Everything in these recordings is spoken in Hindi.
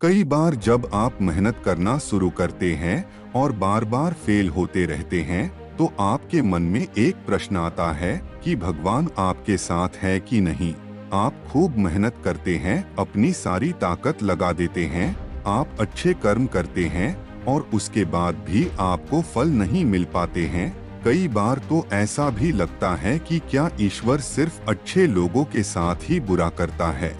कई बार जब आप मेहनत करना शुरू करते हैं और बार बार फेल होते रहते हैं, तो आपके मन में एक प्रश्न आता है कि भगवान आपके साथ है कि नहीं। आप खूब मेहनत करते हैं, अपनी सारी ताकत लगा देते हैं, आप अच्छे कर्म करते हैं और उसके बाद भी आपको फल नहीं मिल पाते हैं। कई बार तो ऐसा भी लगता है कि क्या ईश्वर सिर्फ अच्छे लोगों के साथ ही बुरा करता है,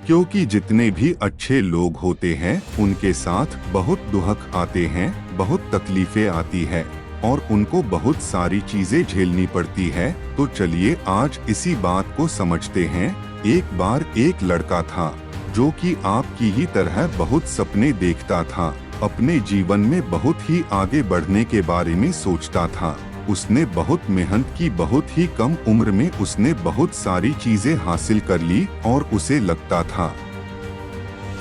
क्योंकि जितने भी अच्छे लोग होते हैं उनके साथ बहुत दुख आते हैं, बहुत तकलीफें आती है और उनको बहुत सारी चीजें झेलनी पड़ती है। तो चलिए आज इसी बात को समझते हैं। एक बार एक लड़का था जो कि आपकी ही तरह बहुत सपने देखता था, अपने जीवन में बहुत ही आगे बढ़ने के बारे में सोचता था। उसने बहुत मेहनत की, बहुत ही कम उम्र में उसने बहुत सारी चीजें हासिल कर ली और उसे लगता था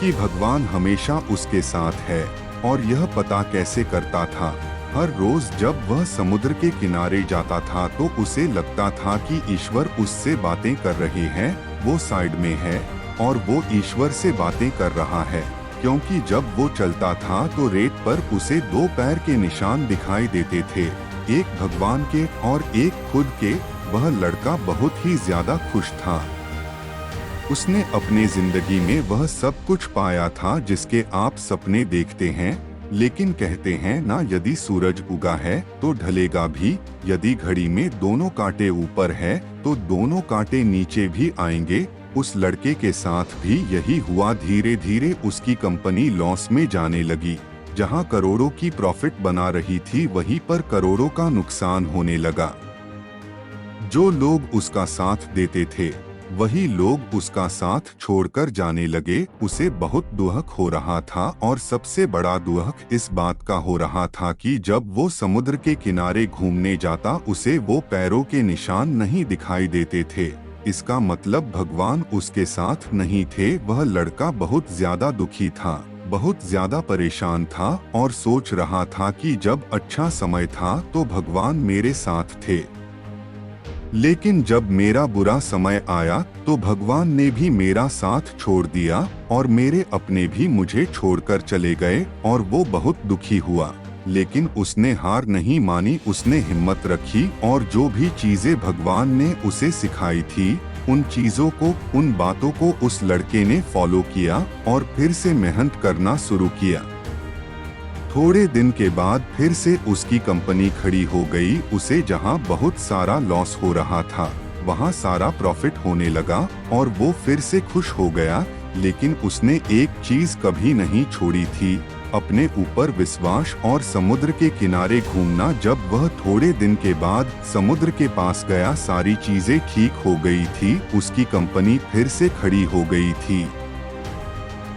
कि भगवान हमेशा उसके साथ है। और यह पता कैसे करता था? हर रोज जब वह समुद्र के किनारे जाता था तो उसे लगता था कि ईश्वर उससे बातें कर रहे हैं, वो साइड में है और वो ईश्वर से बातें कर रहा है। क्योंकि जब वो चलता था तो रेत पर उसे दो पैर के निशान दिखाई देते थे, एक भगवान के और एक खुद के। वह लड़का बहुत ही ज्यादा खुश था। उसने अपने जिंदगी में वह सब कुछ पाया था जिसके आप सपने देखते हैं। लेकिन कहते हैं ना, यदि सूरज उगा है तो ढलेगा भी, यदि घड़ी में दोनों कांटे ऊपर है तो दोनों कांटे नीचे भी आएंगे। उस लड़के के साथ भी यही हुआ। धीरे धीरे उसकी कंपनी लॉस में जाने लगी। जहां करोड़ों की प्रॉफिट बना रही थी वहीं पर करोड़ों का नुकसान होने लगा। जो लोग उसका साथ देते थे वही लोग उसका साथ छोड़कर जाने लगे। उसे बहुत दुख हो रहा था और सबसे बड़ा दुख इस बात का हो रहा था कि जब वो समुद्र के किनारे घूमने जाता उसे वो पैरों के निशान नहीं दिखाई देते थे। इसका मतलब भगवान उसके साथ नहीं थे। वह लड़का बहुत ज्यादा दुखी था, बहुत ज्यादा परेशान था और सोच रहा था कि जब अच्छा समय था तो भगवान मेरे साथ थे, लेकिन जब मेरा बुरा समय आया तो भगवान ने भी मेरा साथ छोड़ दिया और मेरे अपने भी मुझे छोड़कर चले गए और वो बहुत दुखी हुआ। लेकिन उसने हार नहीं मानी, उसने हिम्मत रखी और जो भी चीजें भगवान ने उसे सिखाई थी उन चीजों को, उन बातों को उस लड़के ने फॉलो किया और फिर से मेहनत करना शुरू किया। थोड़े दिन के बाद फिर से उसकी कंपनी खड़ी हो गई। उसे जहां बहुत सारा लॉस हो रहा था वहां सारा प्रॉफिट होने लगा और वो फिर से खुश हो गया। लेकिन उसने एक चीज कभी नहीं छोड़ी थी, अपने ऊपर विश्वास और समुद्र के किनारे घूमना। जब वह थोड़े दिन के बाद समुद्र के पास गया, सारी चीजें ठीक हो गई थी, उसकी कंपनी फिर से खड़ी हो गई थी।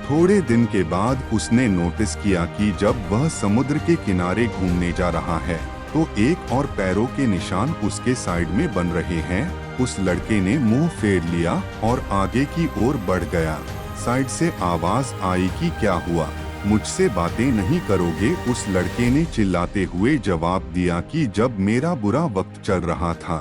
थोड़े दिन के बाद उसने नोटिस किया कि जब वह समुद्र के किनारे घूमने जा रहा है तो एक और पैरों के निशान उसके साइड में बन रहे हैं। उस लड़के ने मुंह फेर लिया और आगे की ओर बढ़ गया। साइड से आवाज आई कि क्या हुआ, मुझसे बातें नहीं करोगे? उस लड़के ने चिल्लाते हुए जवाब दिया कि जब मेरा बुरा वक्त चल रहा था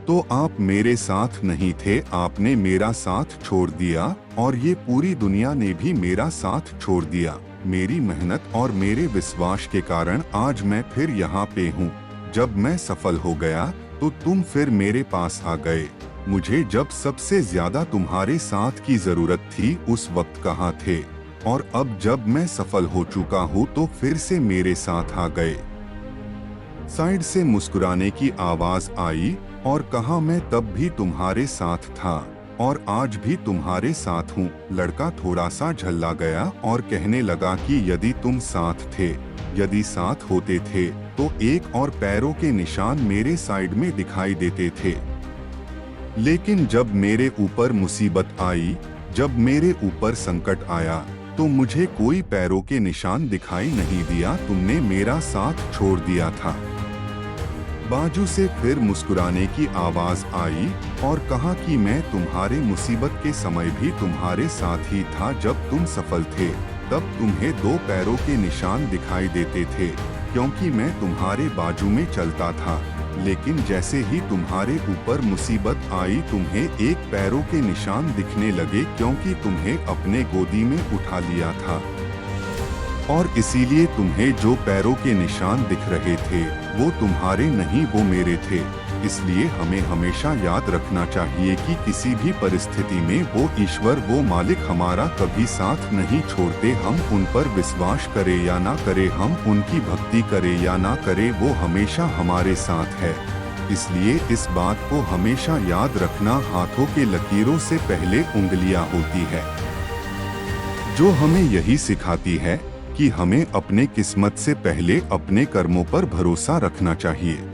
तो आप मेरे साथ नहीं थे, आपने मेरा साथ छोड़ दिया और ये पूरी दुनिया ने भी मेरा साथ छोड़ दिया। मेरी मेहनत और मेरे विश्वास के कारण आज मैं फिर यहाँ पे हूँ। जब मैं सफल हो गया तो तुम फिर मेरे पास आ गए। मुझे जब सबसे ज्यादा तुम्हारे साथ की जरूरत थी उस वक्त कहाँ थे? और अब जब मैं सफल हो चुका हूँ तो फिर से मेरे साथ आ गए। साइड से मुस्कुराने की आवाज आई और कहा, मैं तब भी तुम्हारे साथ था और आज भी तुम्हारे साथ हूँ। लड़का थोड़ा सा झल्ला गया और कहने लगा कि यदि तुम साथ थे, यदि साथ होते थे तो एक और पैरों के निशान मेरे साइड में दिखाई देते थे। लेकिन जब मेरे ऊपर मुसीबत आई, जब मेरे ऊपर संकट आया तो मुझे कोई पैरों के निशान दिखाई नहीं दिया, तुमने मेरा साथ छोड़ दिया था। बाजू से फिर मुस्कुराने की आवाज आई और कहा कि मैं तुम्हारे मुसीबत के समय भी तुम्हारे साथ ही था। जब तुम सफल थे तब तुम्हें दो पैरों के निशान दिखाई देते थे, क्योंकि मैं तुम्हारे बाजू में चलता था। लेकिन जैसे ही तुम्हारे ऊपर मुसीबत आई तुम्हें एक पैरों के निशान दिखने लगे, क्योंकि तुम्हें अपने गोदी में उठा लिया था। और इसीलिए तुम्हें जो पैरों के निशान दिख रहे थे वो तुम्हारे नहीं, वो मेरे थे। इसलिए हमें हमेशा याद रखना चाहिए कि किसी भी परिस्थिति में वो ईश्वर, वो मालिक हमारा कभी साथ नहीं छोड़ते। हम उन पर विश्वास करें या ना करें, हम उनकी भक्ति करें या ना करें, वो हमेशा हमारे साथ है। इसलिए इस बात को हमेशा याद रखना, हाथों के लकीरों से पहले उंगलियां होती है, जो हमें यही सिखाती है कि हमें अपने किस्मत से पहले अपने कर्मों पर भरोसा रखना चाहिए।